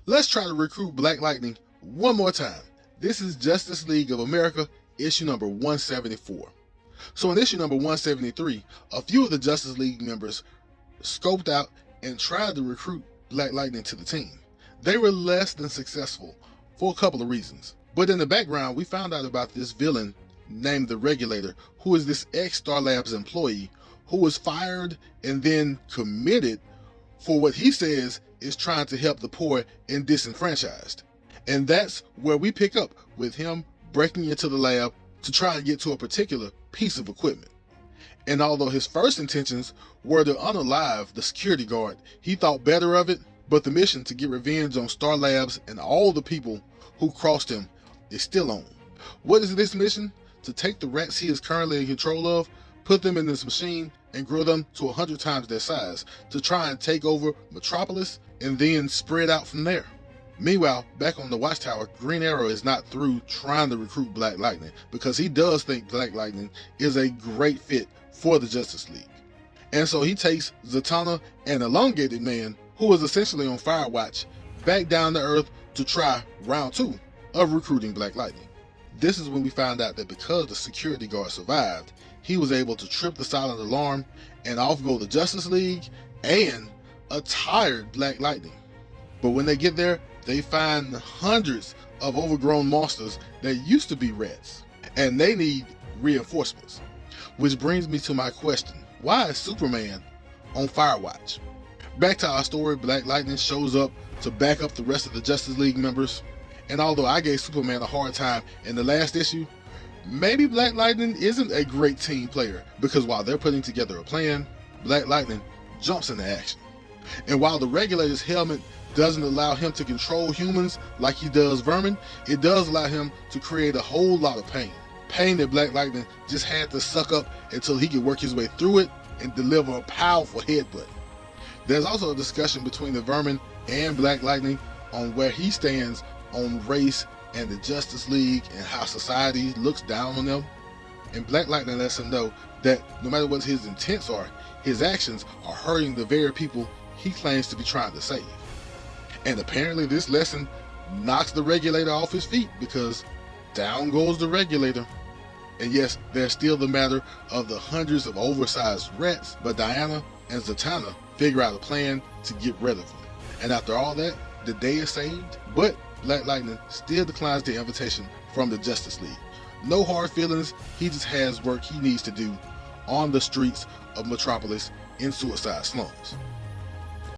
Let's try to recruit Black Lightning one more time. This is Justice League of America, issue number 174. So in issue number 173, a few of the Justice League members scoped out and tried to recruit Black Lightning to the team. They were less than successful for a couple of reasons. But in the background, we found out about this villain named the Regulator, who is this ex-Star Labs employee who was fired and then committed for what he says is trying to help the poor and disenfranchised. And that's where we pick up with him breaking into the lab to try and get to a particular piece of equipment. And although his first intentions were to unalive the security guard, he thought better of it, but the mission to get revenge on Star Labs and all the people who crossed him is still on. What is this mission? To take the rats he is currently in control of, put them in this machine, and grow them to 100 times their size to try and take over Metropolis and then spread out from there. Meanwhile, back on the Watchtower, Green Arrow is not through trying to recruit Black Lightning because he does think Black Lightning is a great fit for the Justice League. And so he takes Zatanna and Elongated Man, who was essentially on Firewatch, back down to Earth to try round 2 of recruiting Black Lightning. This is when we found out that because the security guard survived, he was able to trip the silent alarm and off go the Justice League and a tired Black Lightning. But when they get there, they find hundreds of overgrown monsters that used to be rats, and they need reinforcements. Which brings me to my question: why is Superman on Firewatch? Back to our story, Black Lightning shows up to back up the rest of the Justice League members, and although I gave Superman a hard time in the last issue, maybe Black Lightning isn't a great team player, because while they're putting together a plan, Black Lightning jumps into action. And while the Regulator's helmet doesn't allow him to control humans like he does vermin, it does allow him to create a whole lot of pain. Pain that Black Lightning just had to suck up until he could work his way through it and deliver a powerful headbutt. There's also a discussion between the Vermin and Black Lightning on where he stands on race and the Justice League and how society looks down on them. And Black Lightning lets him know that no matter what his intents are, his actions are hurting the very people he claims to be trying to save. And apparently this lesson knocks the Regulator off his feet, because down goes the Regulator. And yes, there's still the matter of the hundreds of oversized rats, but Diana and Zatanna figure out a plan to get rid of them. And after all that, the day is saved, but Black Lightning still declines the invitation from the Justice League. No hard feelings, he just has work he needs to do on the streets of Metropolis in Suicide Slums.